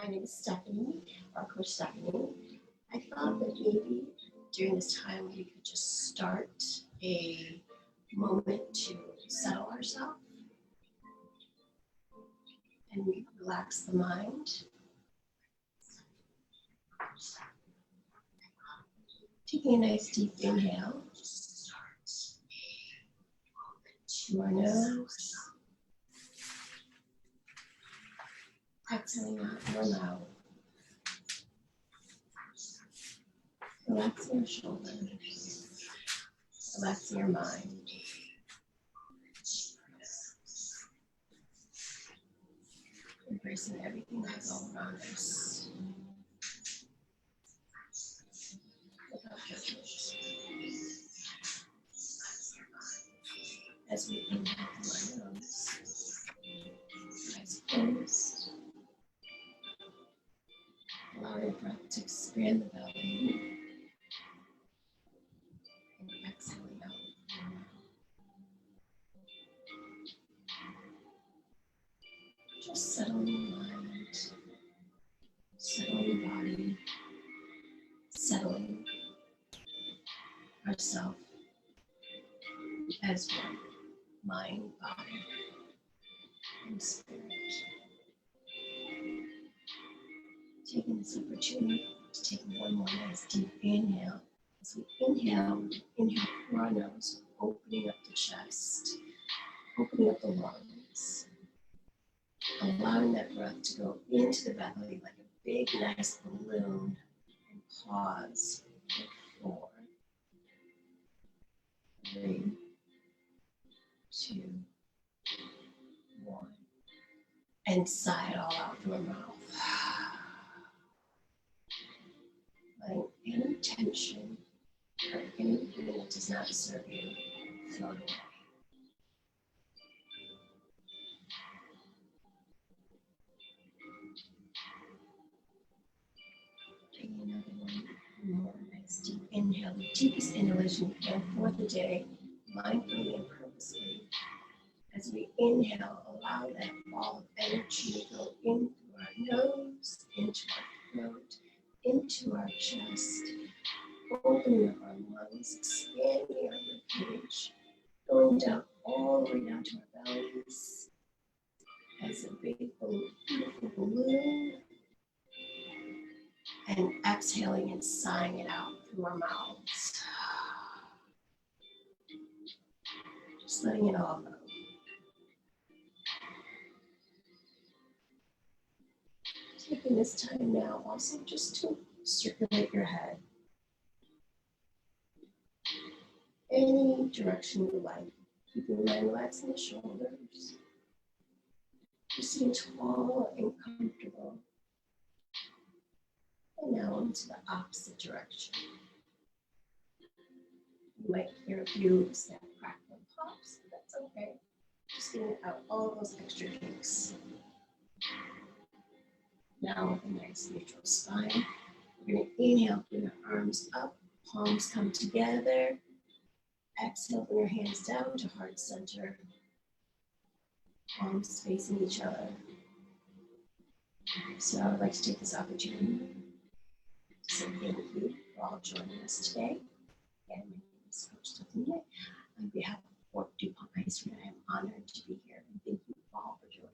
My name is Stephanie, our coach Stephanie. I thought that maybe during this time we could just start a moment to settle ourselves and relax the mind. Taking a nice deep inhale to our nose. Exhaling out your mouth. Relaxing your shoulders. Relaxing your mind. Embracing everything that's all around us. Without judgment. As we inhale through our nose, eyes closed. Allow your breath to expand the belly. And exhaling out through your mouth. Just settling your mind, settling your body, settling ourselves as one, mind, body, and spirit. Taking this opportunity to take one more nice deep inhale. As we inhale through our nose, opening up the chest, opening up the lungs, allowing that breath to go into the belly like a big, nice balloon, and pause for 4, 3, 2, 1, and sigh it all out through our mouth. Letting any tension or anything that does not serve you float away. Taking another one more nice deep inhale, the deepest inhalation you can for the day, mindfully and purposely. As we inhale, allow that ball of energy to go in through our nose, into our throat, into our chest, opening up our lungs, expanding our ribcage, going down all the way down to our bellies as a big, beautiful balloon, and exhaling and sighing it out through our mouths. Just letting it all go. Taking this time now also just to circulate your head. Any direction you like. Keeping your mind relaxed in the shoulders. You're sitting tall and comfortable. And now into the opposite direction. You might hear a few snap, crackle, and pops, but that's okay. Just getting out all those extra kinks. Now with a nice neutral spine, we're going to inhale, bring your arms up, palms come together. Exhale, bring your hands down to heart center. Palms facing each other. So I would like to take this opportunity to say thank you for all joining us today. Again, my name is Coach Stephanie. On behalf of Fort DuPont High School, I am honored to be here, and thank you all for joining.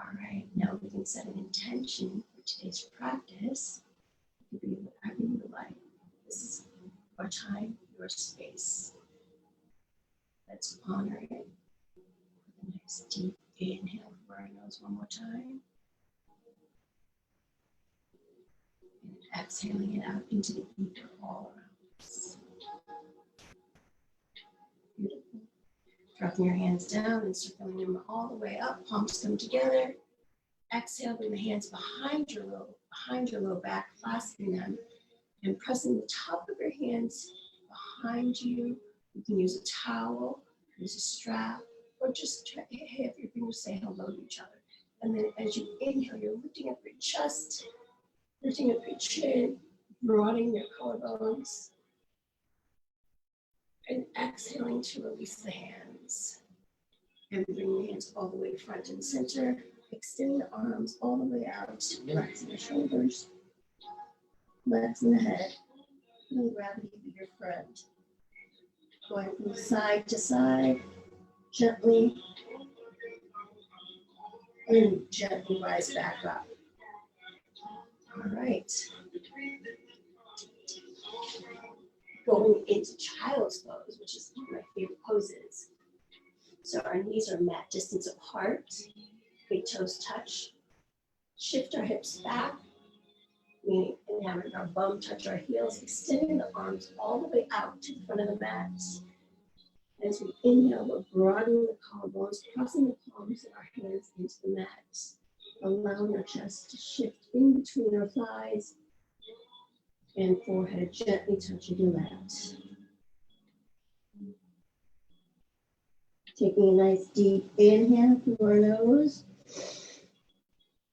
All right, now we can set an intention for today's practice. You can be whatever you would like. This is your time, your space. Let's honor it with a nice deep inhale through our nose one more time. And exhaling it out into the ether all around us. Beautiful. Dropping your hands down and circling them all the way up. Palms come together. Exhale, bring the hands behind your low back, clasping them and pressing the top of your hands behind you. You can use a towel, use a strap, or just have your fingers say hello to each other. And then as you inhale, you're lifting up your chest, lifting up your chin, broadening your collarbones, and exhaling to release the hands. And bring the hands all the way front and center. Extend the arms all the way out, relaxing the shoulders, relaxing the head, and gravity be your friend. Going from side to side, gently, and gently rise back up. All right. Going into child's pose, which is one of my favorite poses. So our knees are mat distance apart, big toes touch. Shift our hips back, meaning and having our bum touch our heels, extending the arms all the way out to the front of the mat. As we inhale, we're broadening the collarbones, crossing the palms of our hands into the mat, allowing our chest to shift in between our thighs and forehead, gently touching the mat. Taking a nice deep inhale through our nose,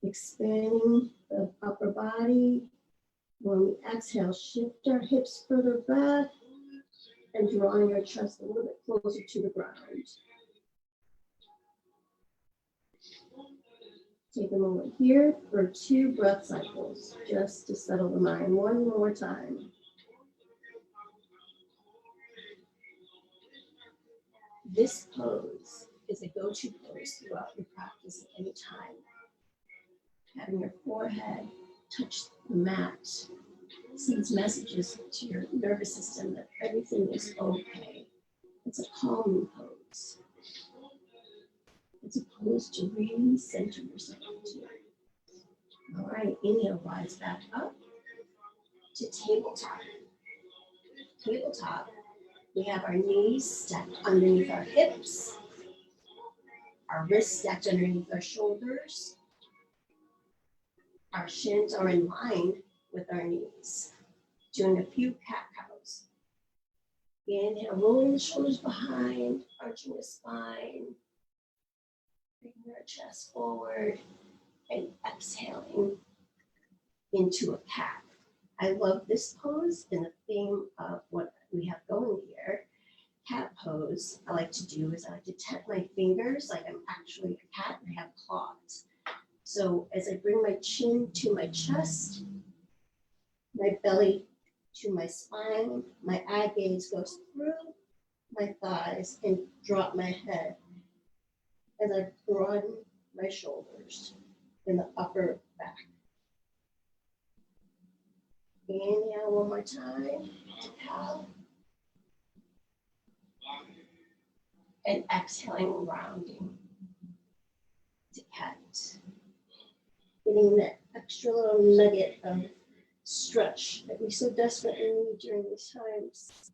expanding the upper body. When we exhale, shift our hips further back and drawing our chest a little bit closer to the ground. Take a moment here for 2 breath cycles, just to settle the mind one more time. This pose is a go-to pose throughout your practice at any time. Having your forehead touch the mat sends messages to your nervous system that everything is okay. It's a calming pose. It's a pose to really center yourself into. All right, inhale, rise back up to tabletop. Tabletop, we have our knees stacked underneath our hips, our wrists stacked underneath our shoulders. Our shins are in line with our knees. Doing a few cat-cows. Inhale, rolling the shoulders behind, arching the spine, bringing our chest forward, and exhaling into a cat. I love this pose and the theme of what we have going here. Cat pose, I like to do is I like to tap my fingers like I'm actually a cat and I have claws. So as I bring my chin to my chest, my belly to my spine, my eye gaze goes through my thighs and drop my head as I broaden my shoulders in the upper back. Inhale one more time to cow. And exhaling, rounding to cat. Getting that extra little nugget of stretch that we so desperately need during these times.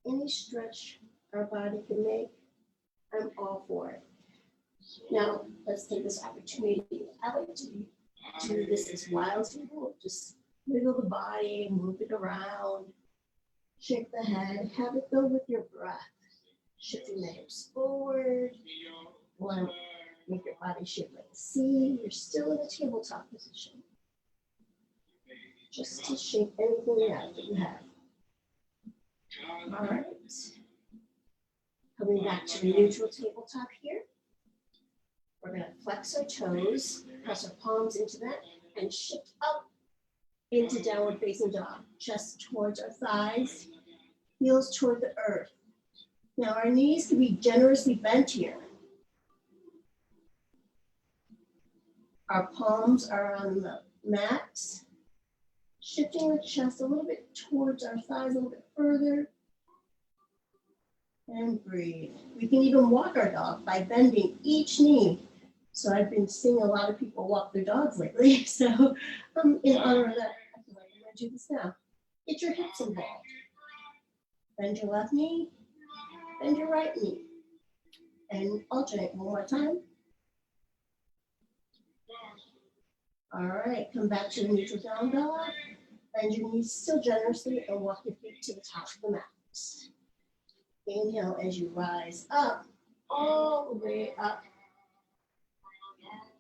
Any stretch our body can make, I'm all for it. Now, let's take this opportunity. I like to do this as wild people. Just wiggle the body, move it around, shake the head, have it go with your breath. Shifting the hips forward. One, make your body shape like a C. You're still in the tabletop position. Just to shake anything out that you have. All right. Coming back to the neutral tabletop here. We're going to flex our toes, press our palms into that, and shift up into downward facing dog. Chest towards our thighs, heels toward the earth. Now our knees can be generously bent here. Our palms are on the mat. Shifting the chest a little bit towards our thighs, a little bit further. And breathe. We can even walk our dog by bending each knee. So I've been seeing a lot of people walk their dogs lately. So in honor of that, I feel like I'm going to do this now. Get your hips involved. Bend your left knee. Bend your right knee. And alternate one more time. All right, come back to the neutral down dog. Bend your knees still generously and walk your feet to the top of the mat. Inhale as you rise up, all the way up.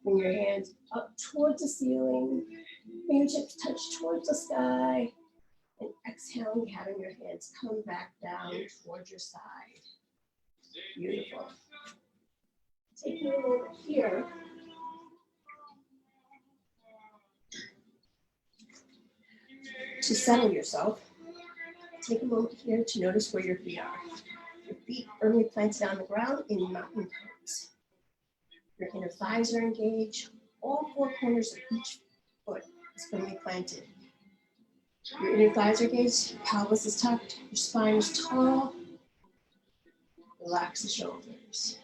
Bring your hands up towards the ceiling. Fingertips touch towards the sky. And exhaling, having your hands come back down towards your side. Beautiful. Taking a moment here To settle yourself, take a moment here to notice where your feet are. Your feet firmly planted on the ground in mountain pose. Your inner thighs are engaged. All four corners of each foot is firmly planted. Your inner thighs are engaged, pelvis is tucked, your spine is tall. Relax the shoulders.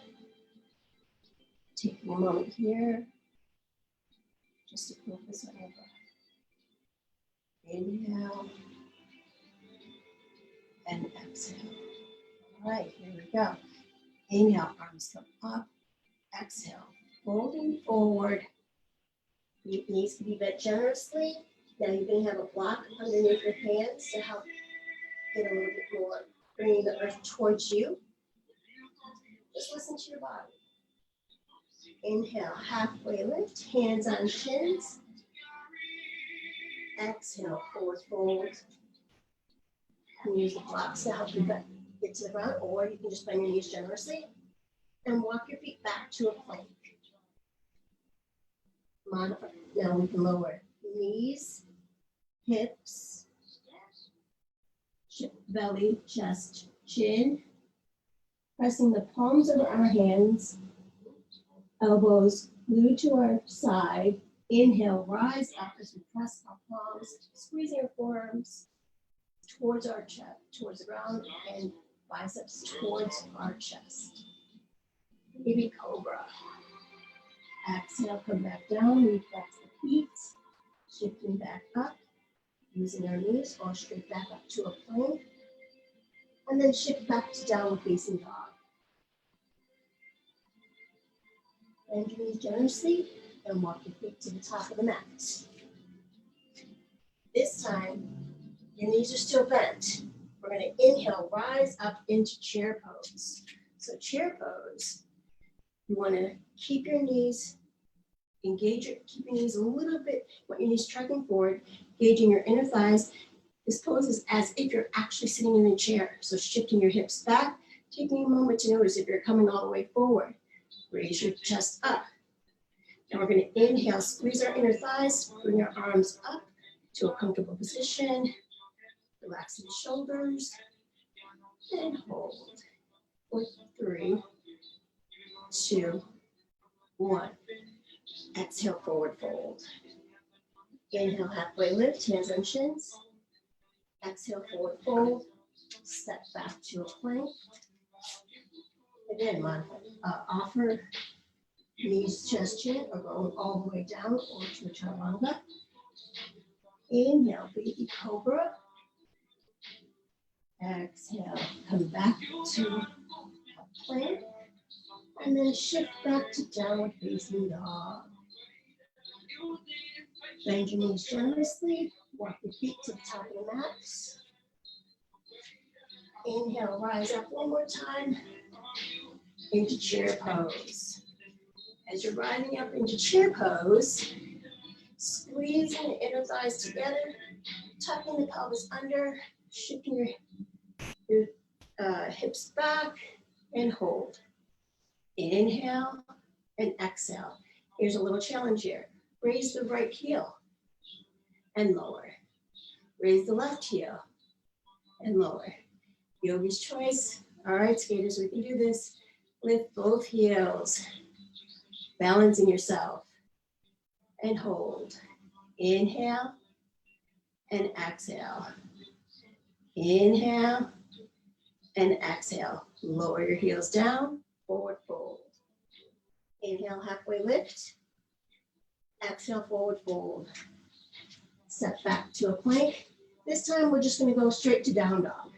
Taking a moment here just to focus on your breath. Inhale and exhale. All right, here we go. Inhale, arms come up. Exhale, folding forward. Your knees can be bent generously. Now you're going to have a block underneath your hands to help get a little bit more, bringing the earth towards you. Just listen to your body. Inhale, halfway lift, hands on shins. Exhale, forward fold. You can use the blocks now to get to the ground, or you can just bend your knees generously and walk your feet back to a plank. Modify. Now we can lower knees, hips, belly, chest, chin. Pressing the palms of our hands, elbows glued to our side. Inhale, rise up as we press our palms, squeezing our forearms towards our chest, towards the ground, and biceps towards our chest. Baby cobra. Exhale, come back down, reflex the feet, shifting back up, using our knees, or straight back up to a plank, and then shift back to downward facing dog. Bend your knees generously and walk your feet to the top of the mat. This time, your knees are still bent. We're going to inhale, rise up into chair pose. So chair pose, you want to keep your knees, keep your knees a little bit, want your knees tracking forward, engaging your inner thighs. This pose is as if you're actually sitting in a chair. So shifting your hips back, taking a moment to notice if you're coming all the way forward. Raise your chest up. Now we're going to inhale, squeeze our inner thighs, bring our arms up to a comfortable position. Relaxing the shoulders and hold. 4, 3, 2, 1. Exhale, forward fold. Inhale, halfway lift, hands on shins. Exhale, forward fold. Step back to a plank. Again, offer knees, chest, chin, or going all the way down or to a chaturanga. Inhale, baby cobra. Exhale, come back to a plank, and then shift back to downward facing dog. Bend your knees generously, walk your feet to the top of the mat. Inhale, rise up one more time into chair pose. As you're rising up into chair pose, squeezing the inner thighs together, tucking the pelvis under, shifting your hips back, and hold. Inhale and exhale. Here's a little challenge here. Raise the right heel and lower. Raise the left heel and lower. Yogi's choice. All right, skaters, we can do this. Lift both heels, balancing yourself, and hold. Inhale and exhale. Inhale and exhale. Lower your heels down, forward fold. Inhale, halfway lift. Exhale, forward fold. Step back to a plank. This time we're just going to go straight to down dog.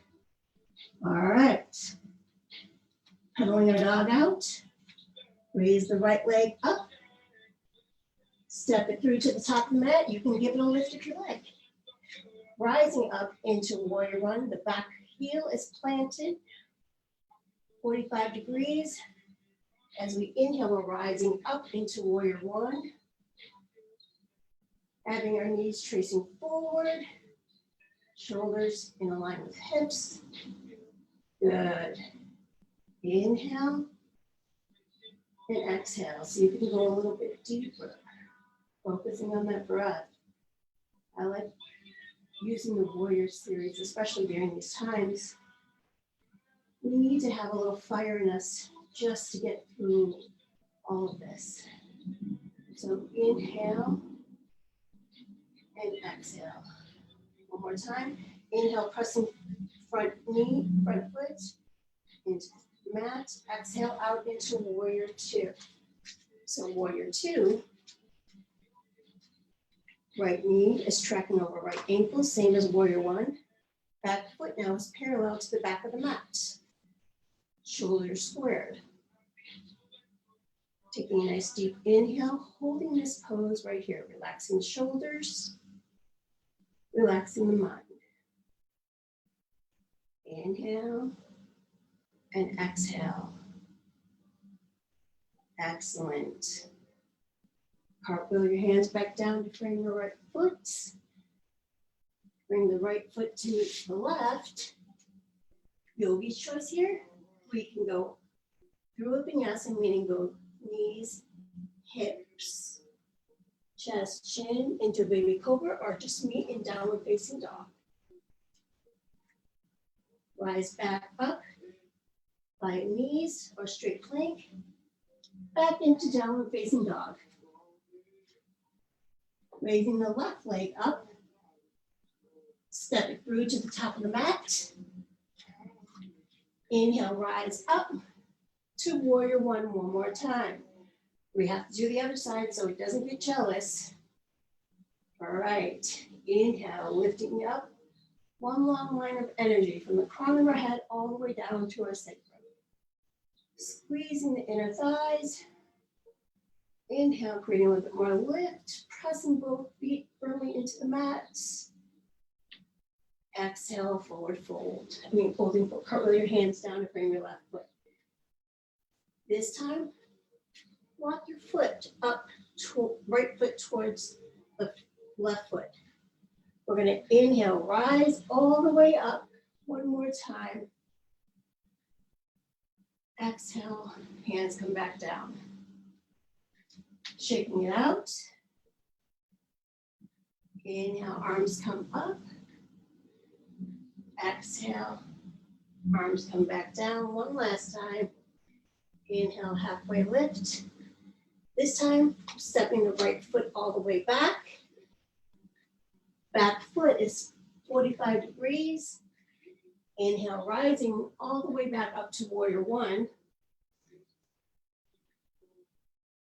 All right. Pedaling our dog out. Raise the right leg up. Step it through to the top of the mat. You can give it a lift if you like. Rising up into warrior one. The back heel is planted. 45 degrees. As we inhale, we're rising up into warrior one. Having our knees tracing forward. Shoulders in line with hips. Good. Inhale and exhale. See if you can go a little bit deeper. Focusing on that breath. I like using the warrior series, especially during these times, we need to have a little fire in us just to get through all of this. So inhale and exhale. One more time. Inhale, pressing front knee, front foot into the mat. Exhale out into warrior two. So warrior two, right knee is tracking over right ankle, same as warrior one. Back foot now is parallel to the back of the mat. Shoulders squared. Taking a nice deep inhale, holding this pose right here, relaxing the shoulders, relaxing the mind. Inhale and exhale. Excellent. Cartwheel your hands back down to frame the right foot. Bring the right foot to the left. Yogi's choice here. We can go through a vinyasa, meaning go knees, hips, chest, chin into baby cobra, or just meet in downward facing dog. Rise back up, by knees or straight plank, back into downward facing dog. Raising the left leg up, step it through to the top of the mat. Inhale, rise up to warrior one more time. We have to do the other side so it doesn't get jealous. All right, inhale, lifting up. One long line of energy from the crown of our head all the way down to our sacrum. Squeezing the inner thighs. Inhale, creating a little bit more lift, pressing both feet firmly into the mat. Exhale, forward fold. Folding fold, cartwheel your hands down to frame your left foot. This time, walk your foot up, right foot towards the left foot. We're gonna inhale, rise all the way up. One more time. Exhale, hands come back down. Shaking it out. Inhale, arms come up. Exhale, arms come back down. One last time. Inhale, halfway lift. This time, stepping the right foot all the way back. Back foot is 45 degrees. Inhale, rising all the way back up to warrior one.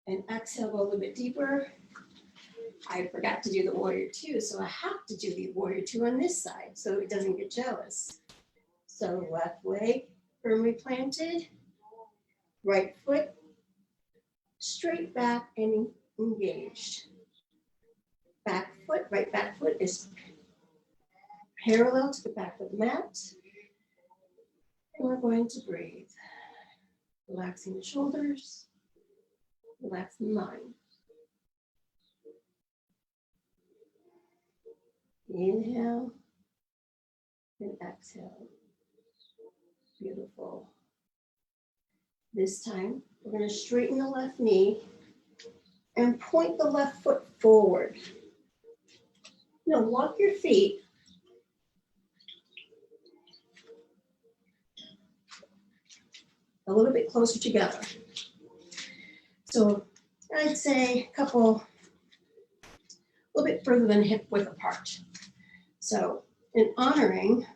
And exhale, go a little bit deeper. I forgot to do the warrior two, so I have to do the warrior two on this side so it doesn't get jealous. So left leg firmly planted, right foot straight back and engaged. Back foot, right back foot is parallel to the back of the mat. And we're going to breathe. Relaxing the shoulders, relaxing the mind. Inhale and exhale. Beautiful. This time, we're going to straighten the left knee and point the left foot forward. Now walk your feet a little bit closer together. So I'd say a little bit further than hip width apart. So in honoring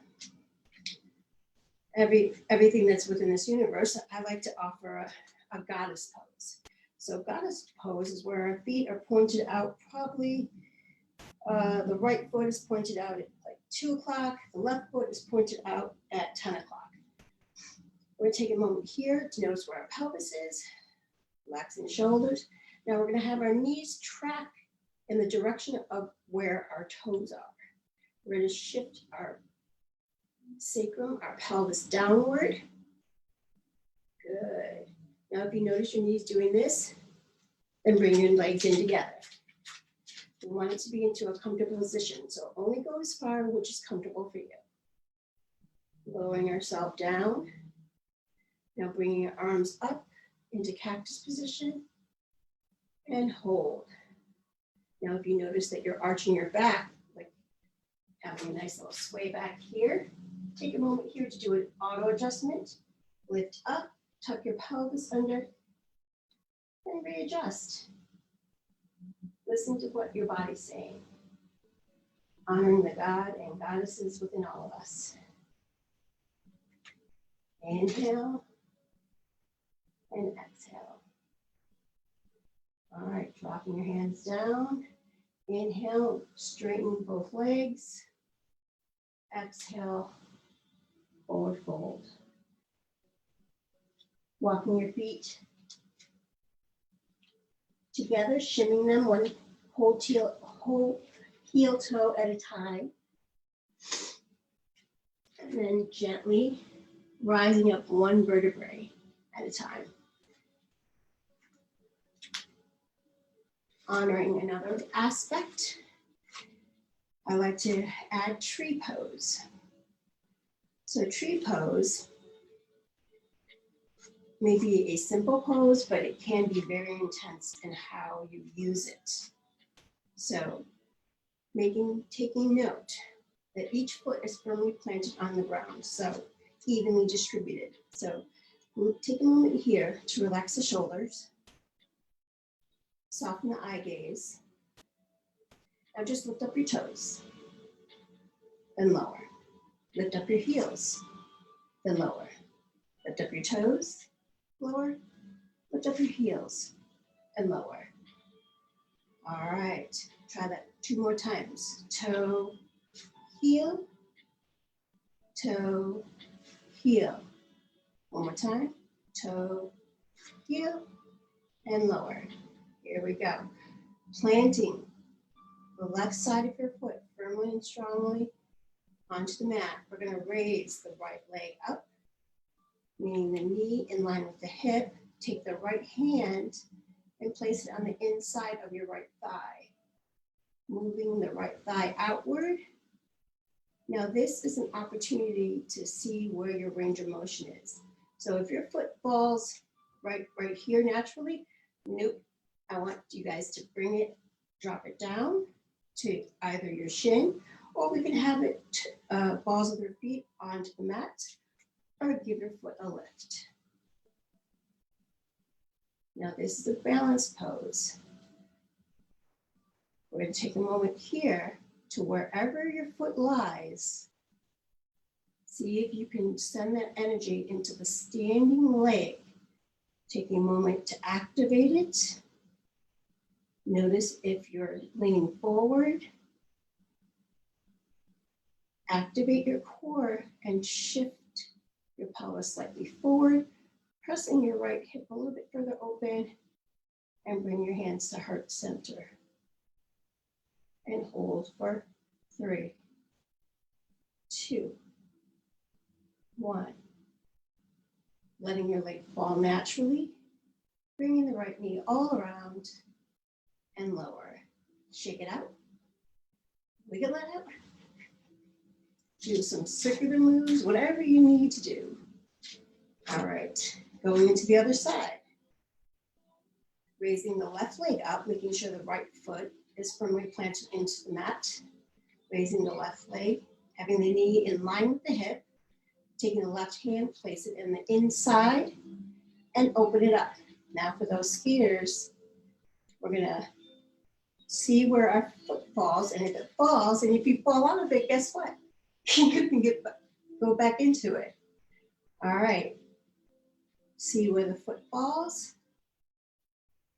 everything that's within this universe, I like to offer a goddess pose. So goddess pose is where our feet are pointed out, probably the right foot is pointed out at like 2 o'clock, the left foot is pointed out at 10 o'clock. We're gonna take a moment here to notice where our pelvis is, relaxing the shoulders. Now we're gonna have our knees track in the direction of where our toes are. We're gonna shift our sacrum, our pelvis downward. Good. Now if you notice your knees doing this, then bring your legs in together. We want it to be into a comfortable position, so only go as far which is comfortable for you. Lowering ourselves down. Now bringing your arms up into cactus position and hold. Now if you notice that you're arching your back, like Having a nice little sway back here. Take a moment here to do an auto adjustment. Lift up, tuck your pelvis under, and readjust. Listen to what your body's saying. Honoring the God and goddesses within all of us. Inhale and exhale. All right, dropping your hands down. Inhale, straighten both legs. Exhale, forward fold. Walking your feet together, shimming them one whole heel toe at a time. And then gently rising up one vertebrae at a time. Honoring another aspect, I like to add tree pose. So tree pose may be a simple pose, but it can be very intense in how you use it. So taking note that each foot is firmly planted on the ground, so evenly distributed. So we'll take a moment here to relax the shoulders, soften the eye gaze. Now just lift up your toes, then lower. Lift up your heels, then lower. Lift up your toes, lower. Lift up your heels, and lower. All right, try that 2 more times. Toe, heel, toe, heel. One more time. Toe, heel, and lower. Here we go. Planting the left side of your foot firmly and strongly onto the mat. We're going to raise the right leg up, meaning the knee in line with the hip. Take the right hand and place it on the inside of your right thigh, moving the right thigh outward. Now this is an opportunity to see where your range of motion is. So if your foot falls right here naturally, nope. I want you guys to bring it, drop it down to either your shin, or we can have it balls of your feet onto the mat, or give your foot a lift. Now this is a balance pose. We're going to take a moment here to wherever your foot lies. See if you can send that energy into the standing leg. Taking a moment to activate it. Notice if you're leaning forward. Activate your core and shift your pelvis slightly forward, pressing your right hip a little bit further open, and bring your hands to heart center. And hold for 3, 2, 1. Letting your leg fall naturally, bringing the right knee all around and lower. Shake it out. Wiggle it out. Do some circular moves, whatever you need to do. All right, going into the other side. Raising the left leg up, making sure the right foot is firmly planted into the mat. Raising the left leg, having the knee in line with the hip. Taking the left hand, place it in the inside and open it up. Now for those skaters, we're gonna see where our foot falls, and if it falls, and if you fall out of it, guess what? You can go back into it. All right, see where the foot falls.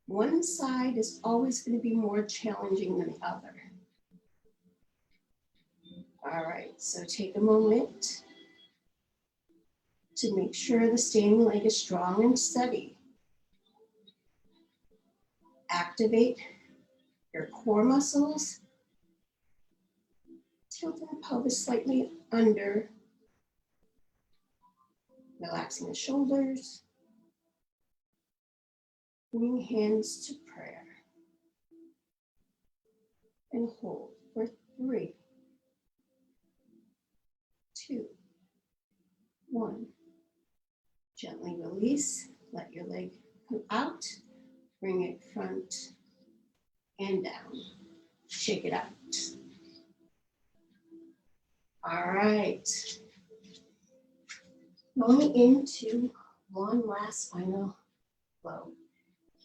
One side is always going to be more challenging than the other. All right, so take a moment to make sure the standing leg is strong and steady. Activate your core muscles. Tilting the pelvis slightly under. Relaxing the shoulders. Bringing hands to prayer. And hold for 3, 2, 1. Gently release. Let your leg come out. Bring it front and down. Shake it out. All right. Going into one last final flow.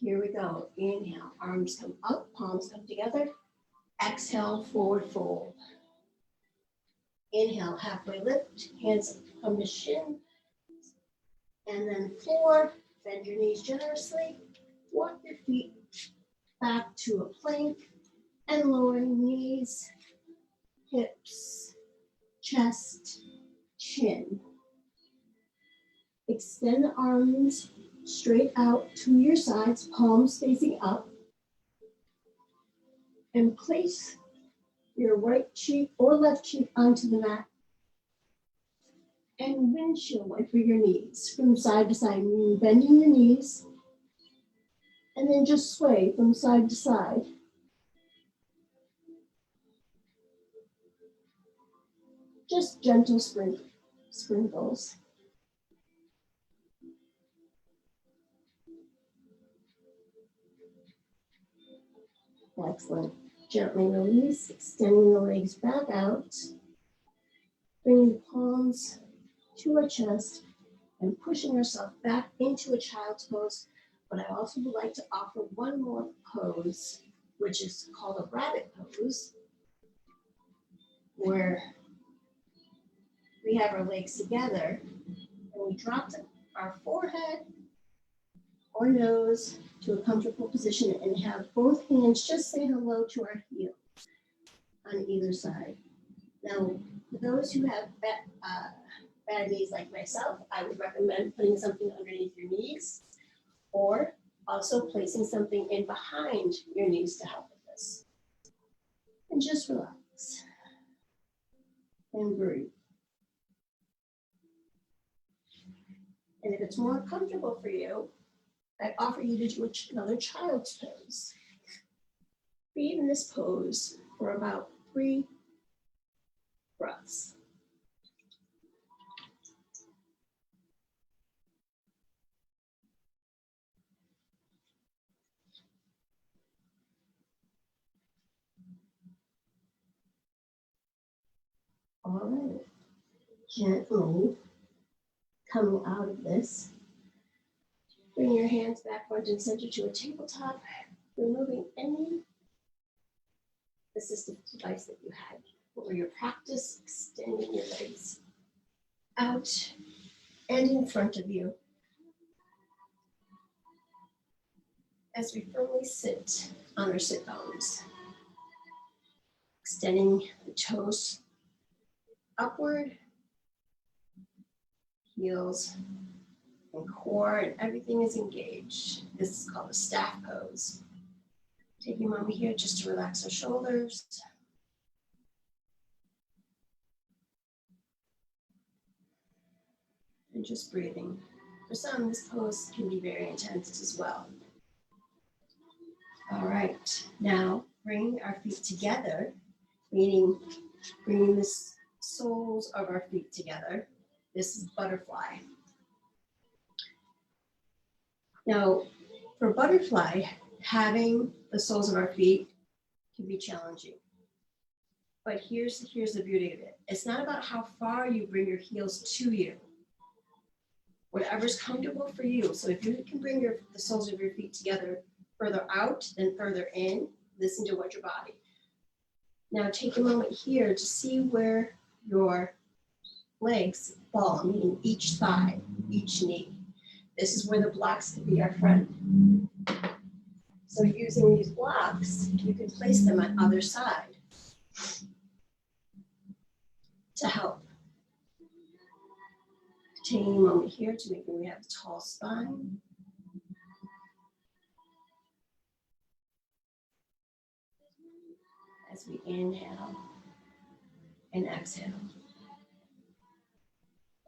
Here we go. Inhale, arms come up, palms come together. Exhale, forward fold. Inhale, halfway lift, hands come to shin. And then 4, bend your knees generously. Walk your feet back to a plank and lowering knees, hips, chest, chin. Extend the arms straight out to your sides, palms facing up. And place your right cheek or left cheek onto the mat. And windshield wiper your knees from side to side, meaning bending your knees. And then just sway from side to side. Just gentle sprinkles. Excellent. Gently release, extending the legs back out. Bringing the palms to our chest and pushing ourselves back into a child's pose. But I also would like to offer one more pose, which is called a rabbit pose, where we have our legs together and we drop our forehead or nose to a comfortable position and have both hands just say hello to our heels on either side. Now, for those who have bad knees like myself, I would recommend putting something underneath your knees or also placing something in behind your knees to help with this. And just relax and breathe. And if it's more comfortable for you, I offer you to do another child's pose. Be in this pose for about 3 breaths. All right. Gently coming out of this, bring your hands back front and center to a tabletop, removing any assistive device that you had for your practice, extending your legs out and in front of you as we firmly sit on our sit bones, extending the toes upward, heels and core, and everything is engaged. This is called a staff pose. Taking a moment here just to relax our shoulders. And just breathing. For some, this pose can be very intense as well. All right, now bring our feet together, meaning bringing the soles of our feet together. This is butterfly. Now, for butterfly, having the soles of our feet can be challenging. But here's the beauty of it. It's not about how far you bring your heels to you. Whatever's comfortable for you. So if you can bring the soles of your feet together further out than further in, listen to what your body. Now take a moment here to see where your legs fall, meaning each thigh, each knee. This is where the blocks can be our friend. So using these blocks, you can place them on either side to help. Taking a moment here to make sure we have a tall spine. As we inhale and exhale.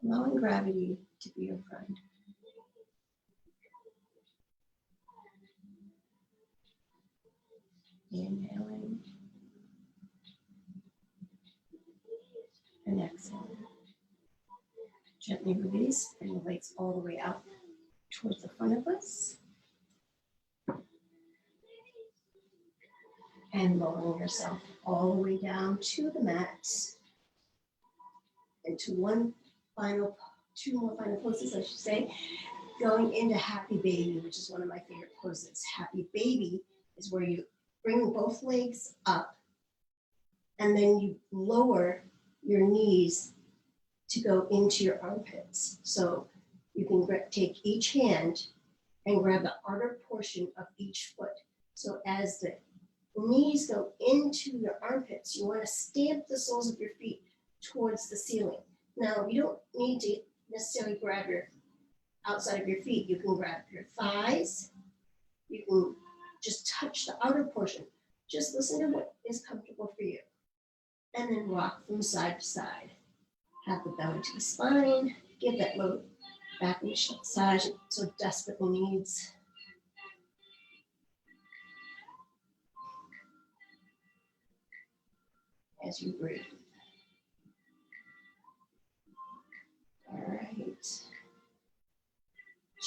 Allowing gravity to be your friend. Inhaling and exhaling. Gently release, bring the legs all the way out towards the front of us. And lowering yourself all the way down to the mat. into two more final poses, I should say, going into Happy Baby, which is one of my favorite poses. Happy Baby is where you bring both legs up and then you lower your knees to go into your armpits. So you can take each hand and grab the outer portion of each foot. So as the knees go into your armpits, you want to stamp the soles of your feet towards the ceiling. Now, you don't need to necessarily grab your outside of your feet. You can grab your thighs. You can just touch the outer portion. Just listen to what is comfortable for you. And then rock from side to side. Have the belly to the spine. Give that low back massage it so desperately needs. As you breathe. All right.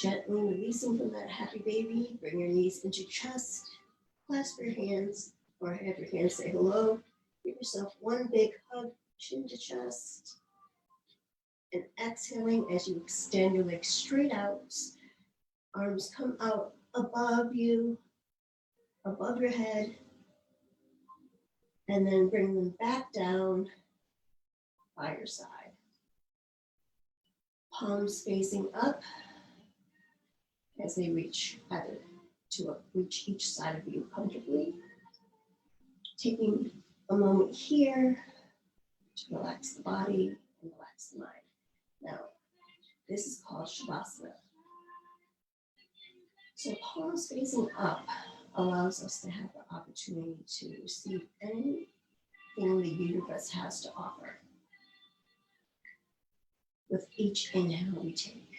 Gently releasing from that Happy Baby. Bring your knees into your chest. Clasp your hands or have your hands say hello. Give yourself one big hug, chin to chest. And exhaling as you extend your legs straight out. Arms come out above you, above your head. And then bring them back down by your side. Palms facing up as they reach reach each side of you comfortably. Taking a moment here to relax the body and relax the mind. Now, this is called Shavasana. So palms facing up allows us to have the opportunity to receive anything the universe has to offer. With each inhale we take.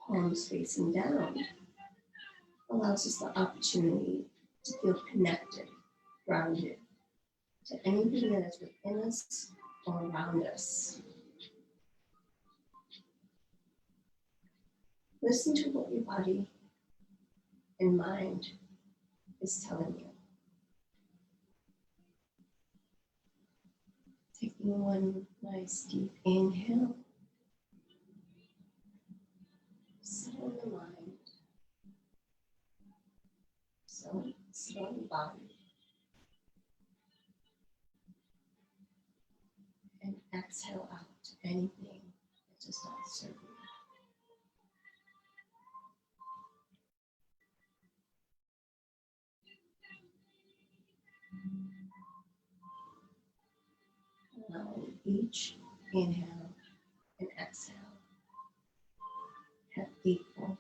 Palms facing down allows us the opportunity to feel connected, grounded to anything that is within us or around us. Listen to what your body and mind is telling you. Taking one nice deep inhale. Settle the mind. Settle the body. And exhale out anything that does not serve you. Allowing each inhale and exhale have equal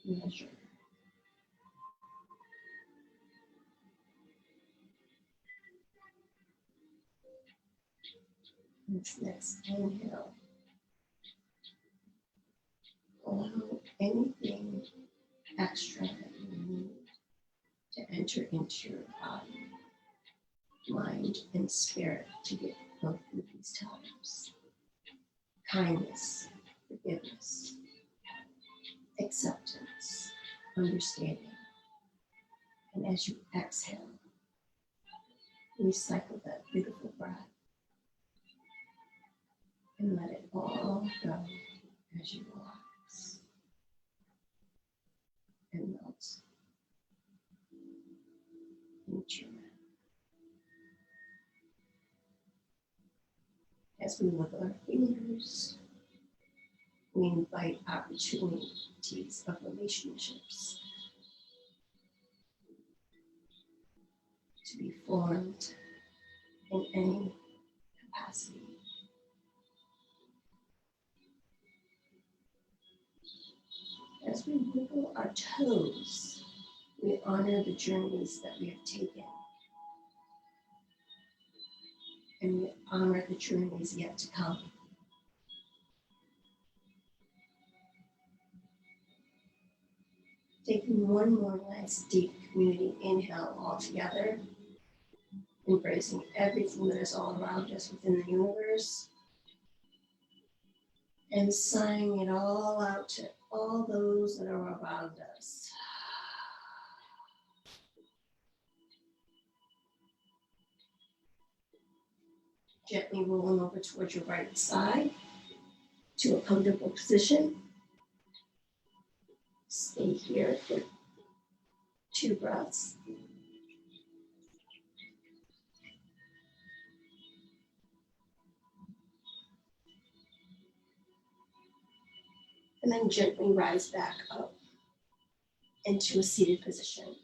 measure. This next inhale, allow anything extra that you need to enter into your body, mind, and spirit to get go through these times. Kindness, forgiveness, acceptance, understanding. And as you exhale, recycle that beautiful breath and let it all go as you relax and melt into your breath. As we wiggle our fingers, we invite opportunities of relationships to be formed in any capacity. As we wiggle our toes, we honor the journeys that we have taken. And we honor the journeys yet to come. Taking one more nice deep community inhale all together, embracing everything that is all around us within the universe, and sighing it all out to all those that are around us. Gently rolling over towards your right side to a comfortable position. Stay here for 2 breaths. And then gently rise back up into a seated position.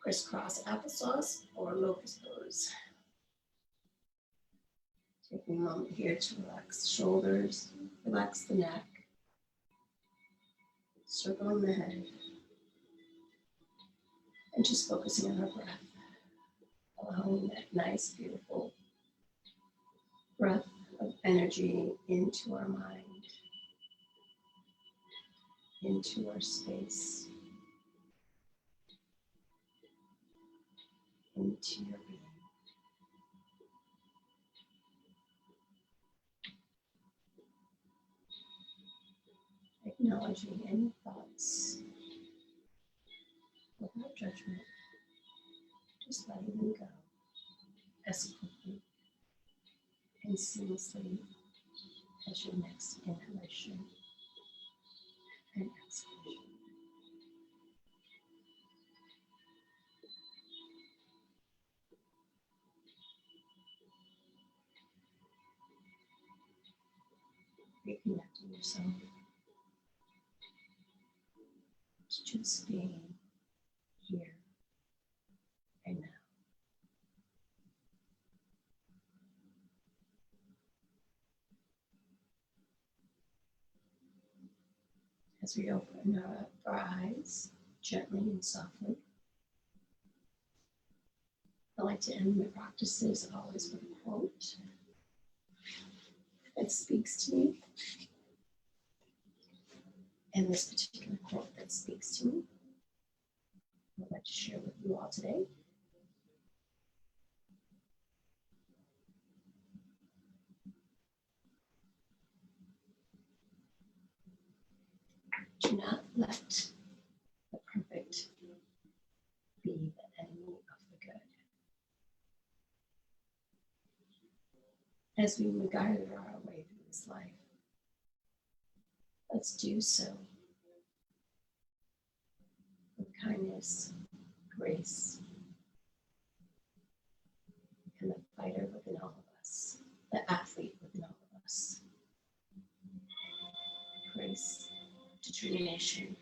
Crisscross applesauce or locust pose. Taking a moment here to relax shoulders, relax the neck, circling the head, and just focusing on our breath, allowing that nice, beautiful breath of energy into our mind, into our space, into your being. Acknowledging any thoughts without judgment, just letting them go as quickly and seamlessly as your next inhalation and exhalation. Reconnecting yourself to just being here and now. As we open our eyes gently and softly, I like to end my practices always with a quote that speaks to me. And this particular quote that speaks to me, I'd like to share with you all today. Do not let the perfect be the enemy of the good. As we MacGyver our way through this life, let's do so with kindness, grace, and the fighter within all of us, the athlete within all of us. Grace, determination,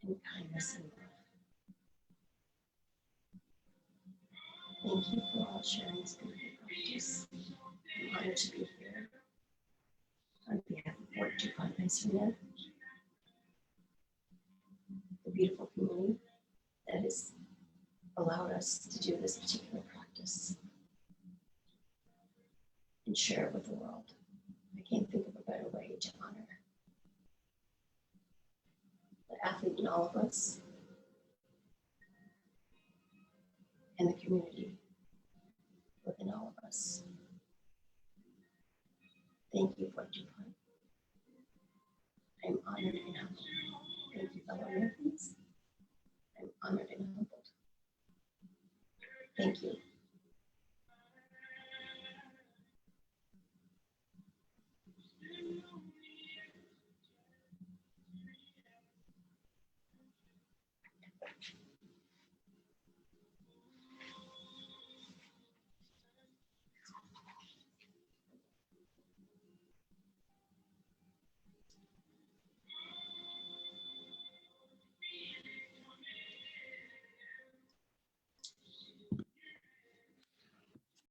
and kindness and love. Thank you for all sharing this beautiful practice. I'm honored to be here on behalf of Fort DuPont Ice Arena, the beautiful community that has allowed us to do this particular practice and share it with the world. I can't think of a better way to honor the athlete in all of us and the community within all of us. Thank you, Fort DuPont. I'm honored and humbled. Thank you, fellow Americans. I'm honored and humbled. Thank you.